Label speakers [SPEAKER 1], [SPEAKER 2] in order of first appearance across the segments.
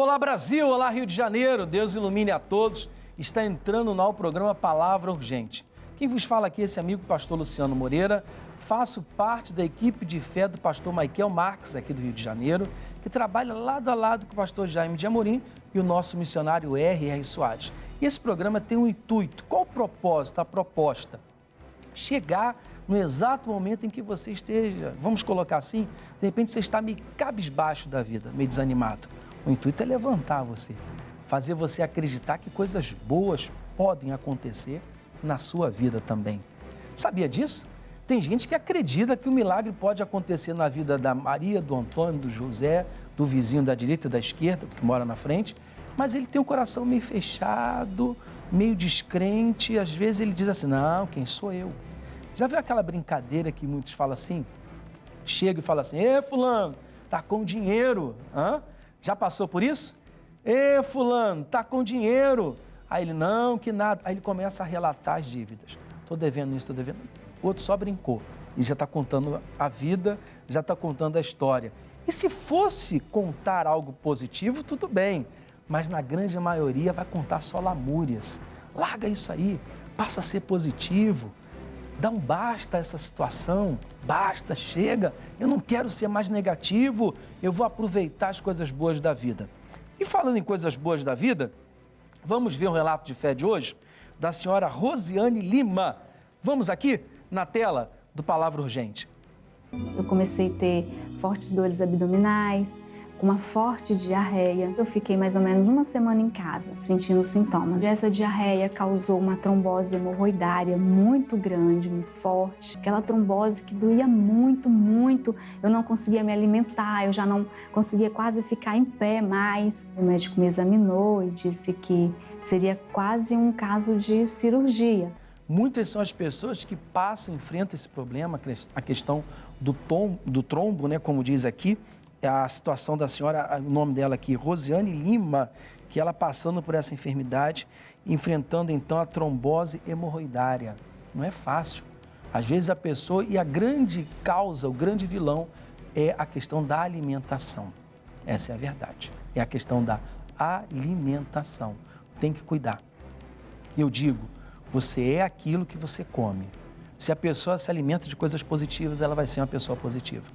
[SPEAKER 1] Olá Brasil, olá Rio de Janeiro, Deus ilumine a todos. Está entrando no programa Palavra Urgente. Quem vos fala aqui é esse amigo pastor Luciano Moreira. Faço parte da equipe de fé do pastor Michael Marques, aqui do Rio de Janeiro, que trabalha lado a lado com o pastor Jaime de Amorim e o nosso missionário R.R. Soares. E esse programa tem um intuito. Qual o propósito, a proposta? Chegar no exato momento em que você esteja, vamos colocar assim, de repente você está meio cabisbaixo da vida, meio desanimado. O intuito é levantar você, fazer você acreditar que coisas boas podem acontecer na sua vida também. Sabia disso? Tem gente que acredita que o milagre pode acontecer na vida da Maria, do Antônio, do José, do vizinho da direita e da esquerda, que mora na frente, mas ele tem o coração meio fechado, meio descrente, e às vezes ele diz assim, não, quem sou eu? Já viu aquela brincadeira que muitos falam assim? Chega e fala assim, fulano, tá com dinheiro, hã? Já passou por isso? Fulano, tá com dinheiro. Aí ele, não, que nada. Aí ele começa a relatar as dívidas. Tô devendo isso, tô devendo. O outro só brincou e já está contando a vida, já está contando a história. E se fosse contar algo positivo, tudo bem. Mas na grande maioria vai contar só lamúrias. Larga isso aí, passa a ser positivo. Dá um basta a essa situação, basta, chega, eu não quero ser mais negativo, eu vou aproveitar as coisas boas da vida. E falando em coisas boas da vida, vamos ver o relato de fé de hoje da senhora Rosiane Lima. Vamos aqui na tela do Palavra Urgente.
[SPEAKER 2] Eu comecei a ter fortes dores abdominais, com uma forte diarreia. Eu fiquei mais ou menos uma semana em casa, sentindo os sintomas. Essa diarreia causou uma trombose hemorroidária muito grande, muito forte. Aquela trombose que doía muito, muito. Eu não conseguia me alimentar, eu já não conseguia quase ficar em pé mais. O médico me examinou e disse que seria quase um caso de cirurgia.
[SPEAKER 1] Muitas são as pessoas que passam, enfrentam esse problema, a questão do trombo, né, como diz aqui, a situação da senhora, o nome dela aqui, Rosiane Lima, que ela passando por essa enfermidade, enfrentando então a trombose hemorroidária. Não é fácil. Às vezes a pessoa, e a grande causa, o grande vilão, é a questão da alimentação. Essa é a verdade. É a questão da alimentação. Tem que cuidar. Eu digo, você é aquilo que você come. Se a pessoa se alimenta de coisas positivas, ela vai ser uma pessoa positiva.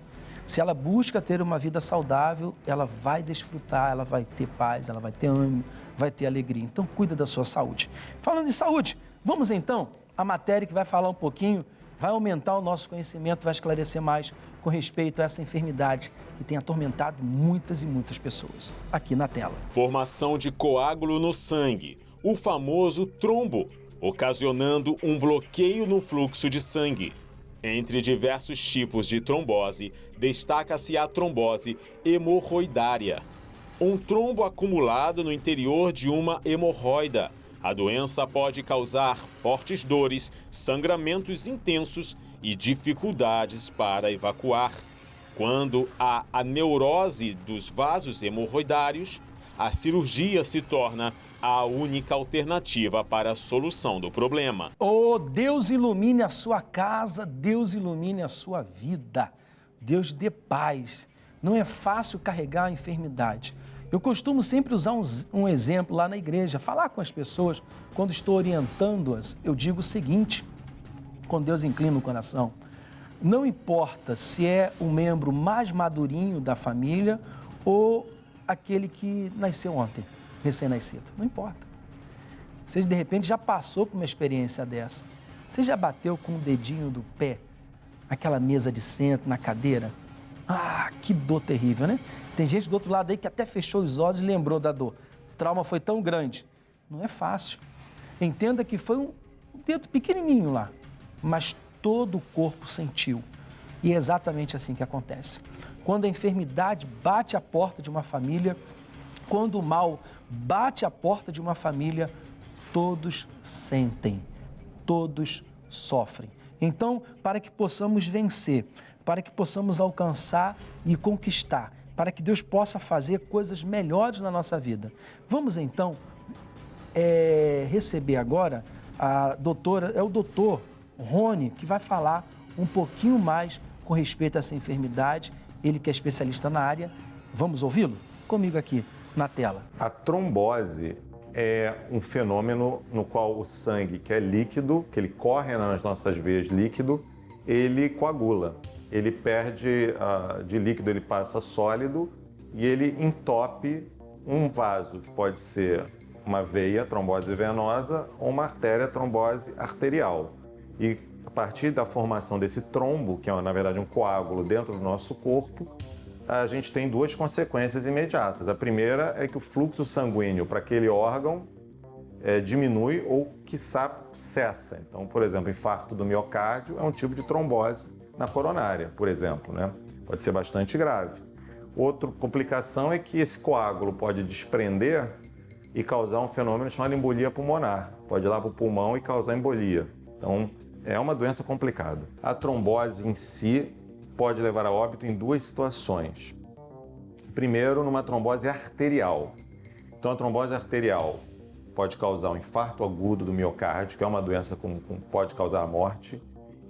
[SPEAKER 1] Se ela busca ter uma vida saudável, ela vai desfrutar, ela vai ter paz, ela vai ter ânimo, vai ter alegria. Então, cuida da sua saúde. Falando de saúde, vamos então à matéria que vai falar um pouquinho, vai aumentar o nosso conhecimento, vai esclarecer mais com respeito a essa enfermidade que tem atormentado muitas e muitas pessoas. Aqui na tela.
[SPEAKER 3] Formação de coágulo no sangue, o famoso trombo, ocasionando um bloqueio no fluxo de sangue. Entre diversos tipos de trombose, destaca-se a trombose hemorroidária. Um trombo acumulado no interior de uma hemorroida. A doença pode causar fortes dores, sangramentos intensos e dificuldades para evacuar. Quando há a neurose dos vasos hemorroidários, a cirurgia se torna a única alternativa para a solução do problema.
[SPEAKER 1] Oh, Deus ilumine a sua casa, Deus ilumine a sua vida. Deus dê paz. Não é fácil carregar a enfermidade. Eu costumo sempre usar um exemplo lá na igreja, falar com as pessoas, quando estou orientando-as, eu digo o seguinte, com Deus inclina o coração, não importa se é o membro mais madurinho da família ou aquele que nasceu ontem, recém-nascido, não importa. Você de repente já passou por uma experiência dessa, você já bateu com o dedinho do pé, aquela mesa de centro, na cadeira? Ah, que dor terrível, né? Tem gente do outro lado aí que até fechou os olhos e lembrou da dor. O trauma foi tão grande. Não é fácil. Entenda que foi um dedo pequenininho lá, mas todo o corpo sentiu. E é exatamente assim que acontece. Quando a enfermidade bate a porta de uma família, quando o mal bate a porta de uma família, todos sentem, todos sofrem. Então, para que possamos vencer, para que possamos alcançar e conquistar, para que Deus possa fazer coisas melhores na nossa vida. Vamos então receber agora a doutora, é o doutor Rony, que vai falar um pouquinho mais com respeito a essa enfermidade, ele que é especialista na área. Vamos ouvi-lo? Comigo aqui, na tela.
[SPEAKER 4] A trombose é um fenômeno no qual o sangue, que é líquido, que ele corre nas nossas veias líquido, ele coagula. Ele perde de líquido, ele passa sólido e ele entope um vaso, que pode ser uma veia, trombose venosa, ou uma artéria, trombose arterial. E a partir da formação desse trombo, que é na verdade um coágulo dentro do nosso corpo, a gente tem duas consequências imediatas. A primeira é que o fluxo sanguíneo para aquele órgão diminui ou, quiçá, cessa. Então, por exemplo, infarto do miocárdio é um tipo de trombose na coronária, por exemplo, né? Pode ser bastante grave. Outra complicação é que esse coágulo pode desprender e causar um fenômeno chamado embolia pulmonar. Pode ir lá para o pulmão e causar embolia. Então, é uma doença complicada. A trombose em si pode levar a óbito em duas situações. Primeiro, numa trombose arterial. Então, a trombose arterial pode causar um infarto agudo do miocárdio, que é uma doença que pode causar a morte,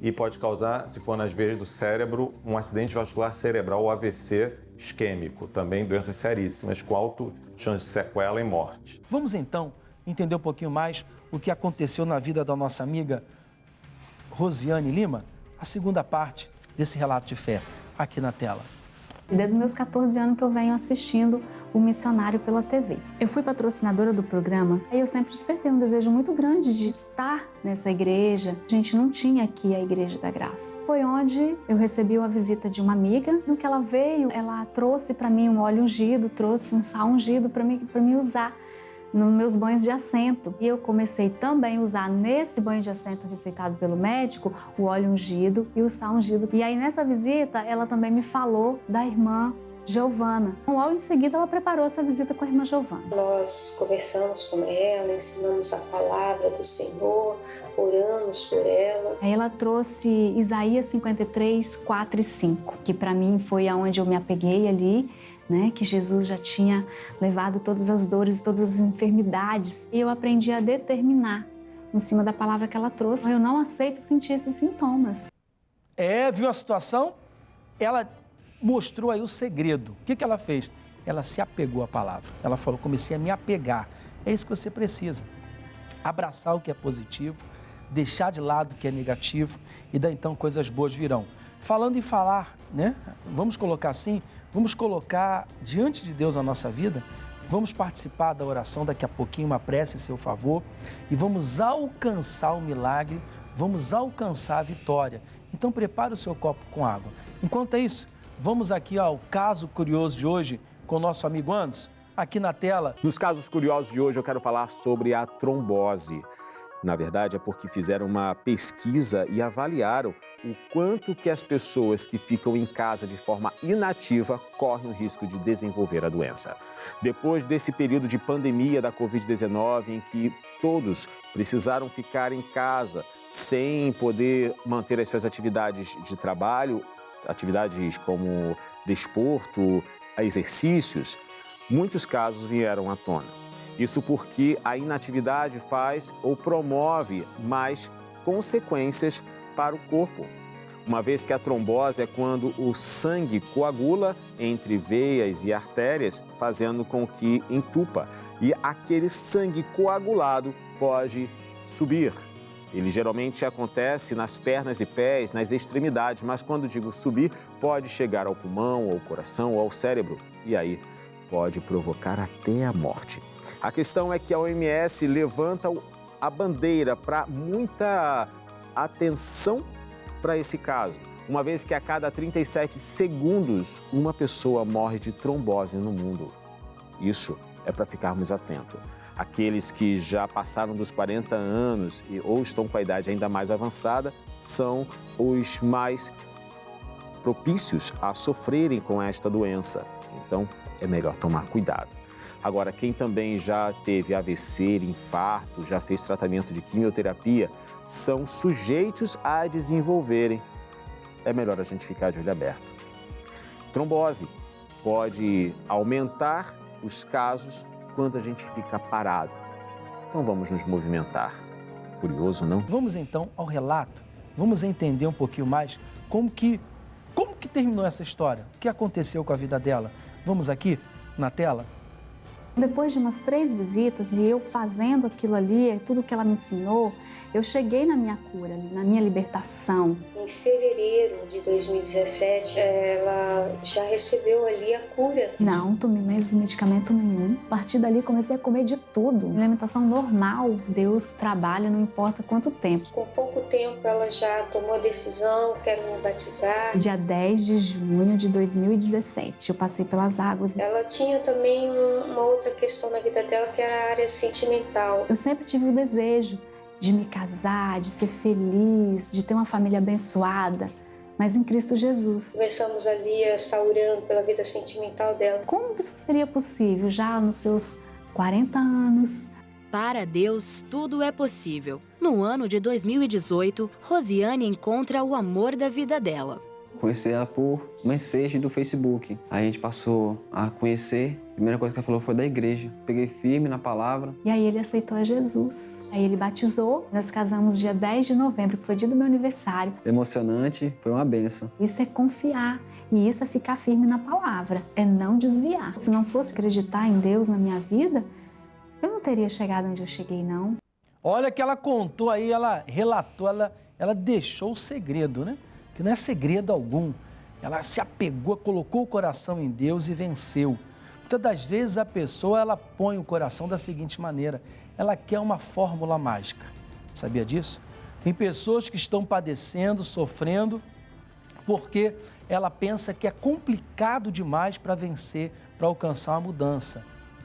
[SPEAKER 4] e pode causar, se for nas veias do cérebro, um acidente vascular cerebral, ou AVC isquêmico, também doenças seríssimas, com alto chance de sequela e morte.
[SPEAKER 1] Vamos então entender um pouquinho mais o que aconteceu na vida da nossa amiga Rosiane Lima, a segunda parte desse relato de fé, aqui na tela.
[SPEAKER 2] Desde os meus 14 anos que eu venho assistindo o Missionário pela TV. Eu fui patrocinadora do programa e eu sempre despertei um desejo muito grande de estar nessa igreja. A gente não tinha aqui a Igreja da Graça. Foi onde eu recebi uma visita de uma amiga. No que ela veio, ela trouxe para mim um óleo ungido, trouxe um sal ungido para mim usar nos meus banhos de assento. E eu comecei também a usar nesse banho de assento receitado pelo médico o óleo ungido e o sal ungido. E aí nessa visita ela também me falou da irmã Giovana. Logo em seguida ela preparou essa visita com a irmã Giovana.
[SPEAKER 5] Nós conversamos com ela, ensinamos a palavra do Senhor, oramos por ela.
[SPEAKER 2] Aí ela trouxe Isaías 53, 4 e 5, que para mim foi aonde eu me apeguei ali, né, que Jesus já tinha levado todas as dores, todas as enfermidades. E eu aprendi a determinar em cima da palavra que ela trouxe. Eu não aceito sentir esses sintomas.
[SPEAKER 1] Viu a situação? Ela mostrou aí o segredo. O que ela fez? Ela se apegou à palavra. Ela falou, comecei a me apegar. É isso que você precisa. Abraçar o que é positivo, deixar de lado o que é negativo e daí então coisas boas virão. Falando em falar, né? Vamos colocar assim, vamos colocar diante de Deus a nossa vida, vamos participar da oração, daqui a pouquinho uma prece em seu favor e vamos alcançar o milagre, vamos alcançar a vitória. Então prepare o seu copo com água. Enquanto é isso, vamos aqui ao caso curioso de hoje com o nosso amigo Anderson, aqui na tela.
[SPEAKER 3] Nos casos curiosos de hoje eu quero falar sobre a trombose. Na verdade, é porque fizeram uma pesquisa e avaliaram o quanto que as pessoas que ficam em casa de forma inativa correm o risco de desenvolver a doença. Depois desse período de pandemia da Covid-19, em que todos precisaram ficar em casa sem poder manter as suas atividades de trabalho, atividades como desporto, exercícios, muitos casos vieram à tona. Isso porque a inatividade faz ou promove mais consequências para o corpo. Uma vez que a trombose é quando o sangue coagula entre veias e artérias, fazendo com que entupa. E aquele sangue coagulado pode subir. Ele geralmente acontece nas pernas e pés, nas extremidades, mas quando digo subir, pode chegar ao pulmão, ao coração ou ao cérebro. E aí pode provocar até a morte. A questão é que a OMS levanta a bandeira para muita atenção para esse caso, uma vez que a cada 37 segundos uma pessoa morre de trombose no mundo. Isso é para ficarmos atentos. Aqueles que já passaram dos 40 anos ou estão com a idade ainda mais avançada são os mais propícios a sofrerem com esta doença. Então, é melhor tomar cuidado. Agora, quem também já teve AVC, infarto, já fez tratamento de quimioterapia, são sujeitos a desenvolverem. É melhor a gente ficar de olho aberto. Trombose pode aumentar os casos quando a gente fica parado. Então vamos nos movimentar. Curioso, não?
[SPEAKER 1] Vamos então ao relato. Vamos entender um pouquinho mais como que terminou essa história. O que aconteceu com a vida dela. Vamos aqui na tela.
[SPEAKER 2] Depois de umas 3 visitas e eu fazendo aquilo ali, tudo que ela me ensinou, eu cheguei na minha cura, na minha libertação.
[SPEAKER 5] Em fevereiro de 2017, ela já recebeu ali a cura.
[SPEAKER 2] Não tomei mais medicamento nenhum. A partir dali comecei a comer de tudo. Alimentação normal. Deus trabalha, não importa quanto tempo.
[SPEAKER 5] Com pouco tempo ela já tomou a decisão, quero me batizar.
[SPEAKER 2] Dia 10 de junho de 2017, eu passei pelas águas.
[SPEAKER 5] Ela tinha também uma outra questão na vida dela, que era a área sentimental.
[SPEAKER 2] Eu sempre tive o desejo de me casar, de ser feliz, de ter uma família abençoada, mas em Cristo Jesus.
[SPEAKER 5] Começamos ali a estar orando pela vida sentimental dela.
[SPEAKER 2] Como isso seria possível já nos seus 40 anos?
[SPEAKER 6] Para Deus, tudo é possível. No ano de 2018, Rosiane encontra o amor da vida dela.
[SPEAKER 7] Conheci ela por mensagem do Facebook. A gente passou a conhecer. A primeira coisa que ela falou foi da igreja. Peguei firme na palavra.
[SPEAKER 2] E aí ele aceitou a Jesus. Aí ele batizou. Nós casamos dia 10 de novembro, que foi dia do meu aniversário.
[SPEAKER 7] Emocionante, foi uma benção.
[SPEAKER 2] Isso é confiar. E isso é ficar firme na palavra. É não desviar. Se não fosse acreditar em Deus na minha vida, eu não teria chegado onde eu cheguei, não.
[SPEAKER 1] Olha que ela contou aí, ela relatou, ela deixou o segredo, né? Que não é segredo algum. Ela se apegou, colocou o coração em Deus e venceu. Muitas das vezes a pessoa, ela põe o coração da seguinte maneira, ela quer uma fórmula mágica. Sabia disso? Tem pessoas que estão padecendo, sofrendo, porque ela pensa que é complicado demais para vencer, para alcançar uma mudança.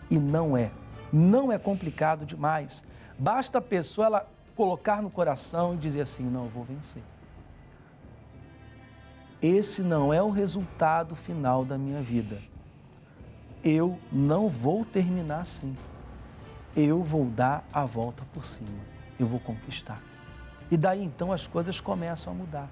[SPEAKER 1] E não é. Não é complicado demais. Basta a pessoa ela colocar no coração e dizer assim, não, eu vou vencer. Esse não é o resultado final da minha vida. Eu não vou terminar assim. Eu vou dar a volta por cima. Eu vou conquistar. E daí então as coisas começam a mudar.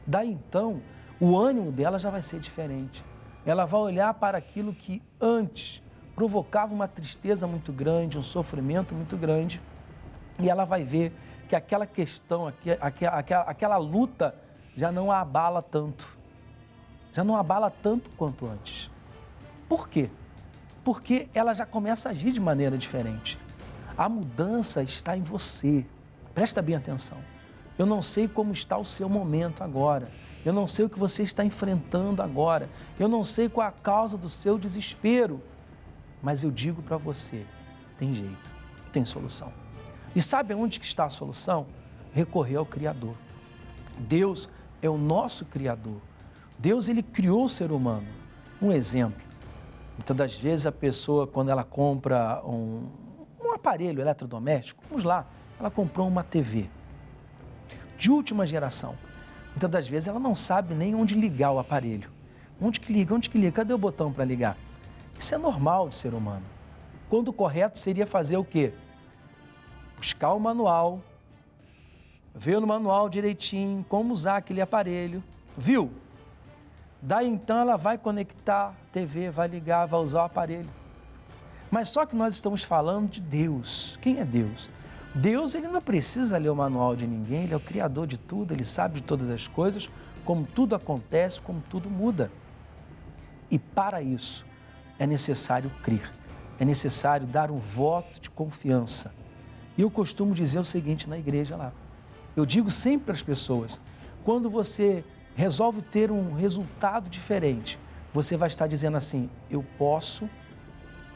[SPEAKER 1] Daí então o ânimo dela já vai ser diferente. Ela vai olhar para aquilo que antes provocava uma tristeza muito grande, um sofrimento muito grande, e ela vai ver que aquela questão, aquela luta já não a abala tanto. Já não abala tanto quanto antes. Por quê? Porque ela já começa a agir de maneira diferente. A mudança está em você. Presta bem atenção. Eu não sei como está o seu momento agora. Eu não sei o que você está enfrentando agora. Eu não sei qual é a causa do seu desespero. Mas eu digo para você, tem jeito, tem solução. E sabe onde que está a solução? Recorrer ao Criador. Deus é o nosso Criador. Deus, ele criou o ser humano. Um exemplo, muitas das vezes a pessoa, quando ela compra um aparelho eletrodoméstico, vamos lá, ela comprou uma TV de última geração. Muitas das vezes ela não sabe nem onde ligar o aparelho. Onde que liga? Cadê o botão para ligar? Isso é normal de ser humano. Quando o correto seria fazer o quê? Buscar o manual, ver no manual direitinho como usar aquele aparelho. Viu? Daí então ela vai conectar a TV, vai ligar, vai usar o aparelho. Mas só que nós estamos falando de Deus. Quem é Deus? Deus, ele não precisa ler o manual de ninguém, ele é o Criador de tudo, ele sabe de todas as coisas, como tudo acontece, como tudo muda. E para isso é necessário crer, é necessário dar um voto de confiança. E eu costumo dizer o seguinte na igreja lá, eu digo sempre para as pessoas, quando você resolve ter um resultado diferente, você vai estar dizendo assim, eu posso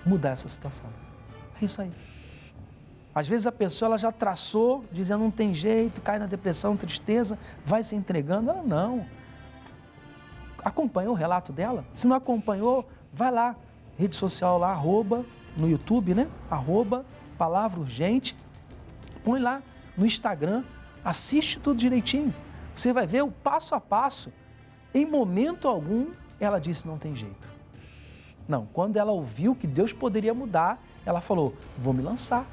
[SPEAKER 1] mudar essa situação. É isso aí. Às vezes a pessoa ela já traçou, dizendo não tem jeito, cai na depressão, tristeza, vai se entregando. Ela não. Acompanhou o relato dela? Se não acompanhou, vai lá, rede social lá, no YouTube, né? @Palavra Urgente. Põe lá no Instagram, assiste tudo direitinho. Você vai ver o passo a passo. Em momento algum, ela disse não tem jeito. Não, quando ela ouviu que Deus poderia mudar, ela falou, vou me lançar.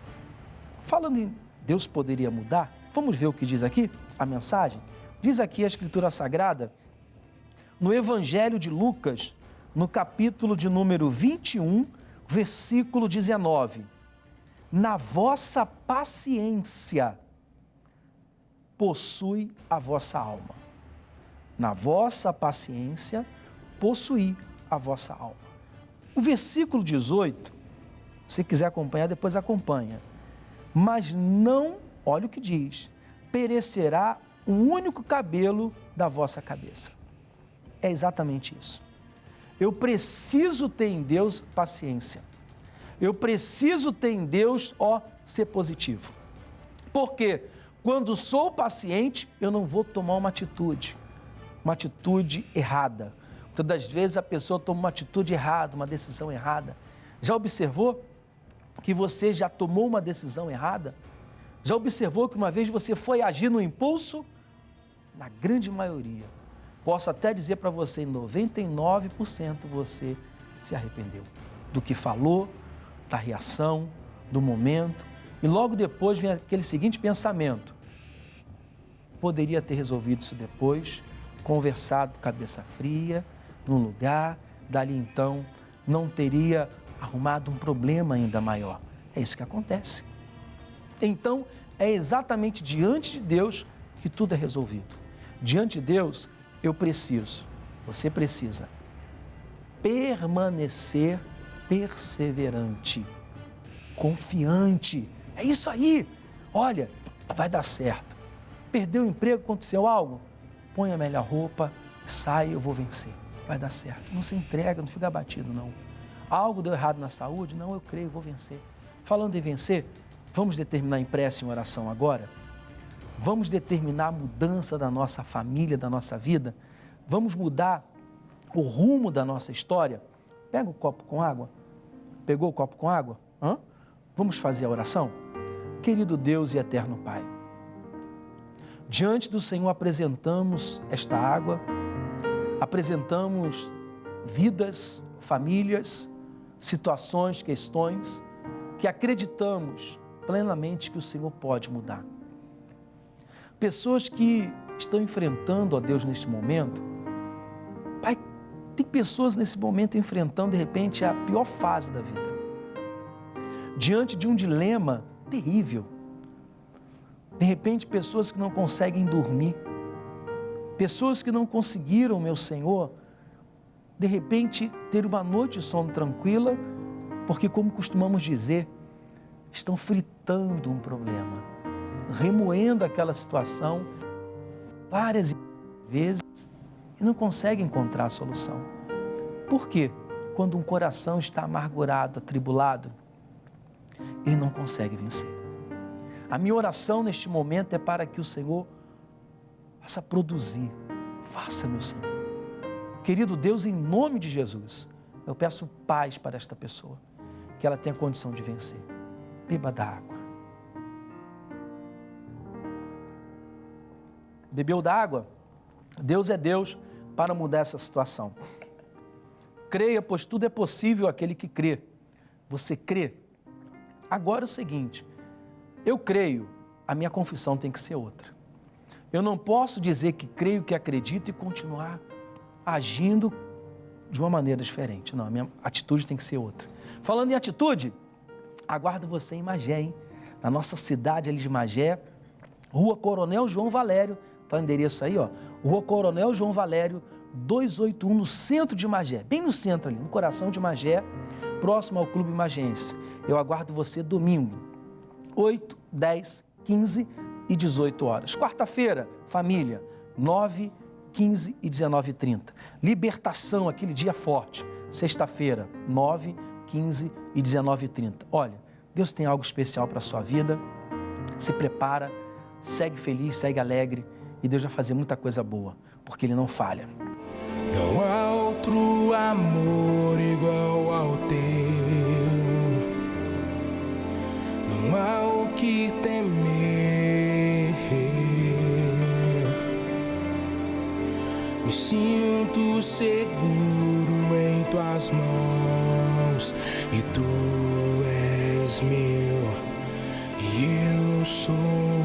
[SPEAKER 1] Falando em Deus poderia mudar, vamos ver o que diz aqui, a mensagem? Diz aqui a Escritura Sagrada, no Evangelho de Lucas, no capítulo de número 21, versículo 19. Na vossa paciência possui a vossa alma. Na vossa paciência possui a vossa alma. O versículo 18 Se quiser acompanhar, depois acompanha. Mas não, olha o que diz, perecerá um único cabelo da vossa cabeça. É exatamente isso. Eu preciso ter em Deus paciência. Eu preciso ter em Deus, ser positivo. Porque quando sou paciente, eu não vou tomar uma atitude errada. Muitas das vezes a pessoa toma uma atitude errada, uma decisão errada. Já observou que você já tomou uma decisão errada? Já observou que uma vez você foi agir no impulso? Na grande maioria, posso até dizer para você, em 99% você se arrependeu do que falou, da reação, do momento. E logo depois vem aquele seguinte pensamento: poderia ter resolvido isso depois, conversado cabeça fria, num lugar, dali então não teria arrumado um problema ainda maior. É isso que acontece. Então, é exatamente diante de Deus que tudo é resolvido. Diante de Deus, você precisa permanecer perseverante, confiante. É isso aí. Olha, vai dar certo. Perdeu o emprego, aconteceu algo? Põe a melhor roupa, sai, eu vou vencer. Vai dar certo. Não se entrega, não fica abatido, não. Algo deu errado na saúde? Não, eu creio, vou vencer. Falando em vencer, vamos determinar em prece e em oração agora? Vamos determinar a mudança da nossa família, da nossa vida? Vamos mudar o rumo da nossa história? Pega o copo com água. Pegou o copo com água? Vamos fazer a oração? Querido Deus e eterno Pai, diante do Senhor apresentamos esta água, apresentamos vidas, famílias, situações, questões que acreditamos plenamente que o Senhor pode mudar. Pessoas que estão enfrentando, ó Deus, neste momento, Pai, tem pessoas nesse momento enfrentando, de repente, a pior fase da vida. Diante de um dilema terrível. De repente, pessoas que não conseguem dormir. Pessoas que não conseguiram, meu Senhor, de repente, ter uma noite de sono tranquila, porque, como costumamos dizer, estão fritando um problema, remoendo aquela situação várias vezes e não conseguem encontrar a solução. Por quê? Quando um coração está amargurado, atribulado, ele não consegue vencer. A minha oração neste momento é para que o Senhor faça produzir. Faça, meu Senhor. Querido Deus, em nome de Jesus, eu peço paz para esta pessoa, que ela tenha condição de vencer. Beba da água. Bebeu da água? Deus é Deus para mudar essa situação. Creia, pois tudo é possível àquele que crê. Você crê? Agora é o seguinte, eu creio, a minha confissão tem que ser outra. Eu não posso dizer que creio, que acredito e continuar agindo de uma maneira diferente. Não, a minha atitude tem que ser outra. Falando em atitude, aguardo você em Magé, hein? Na nossa cidade ali de Magé, Rua Coronel João Valério, está o endereço aí, ó. Rua Coronel João Valério, 281, no centro de Magé, bem no centro ali, no coração de Magé, próximo ao Clube Magense. Eu aguardo você domingo, 8, 10, 15 e 18 horas. Quarta-feira, família, 9, 15 e 19h30. Libertação, aquele dia forte. Sexta-feira, 9, 15 e 19h30. Olha, Deus tem algo especial para a sua vida. Se prepara, segue feliz, segue alegre e Deus vai fazer muita coisa boa, porque Ele não falha.
[SPEAKER 8] Não há outro amor igual ao teu. Não há o que temer. Me sinto seguro em tuas mãos e tu és meu e eu sou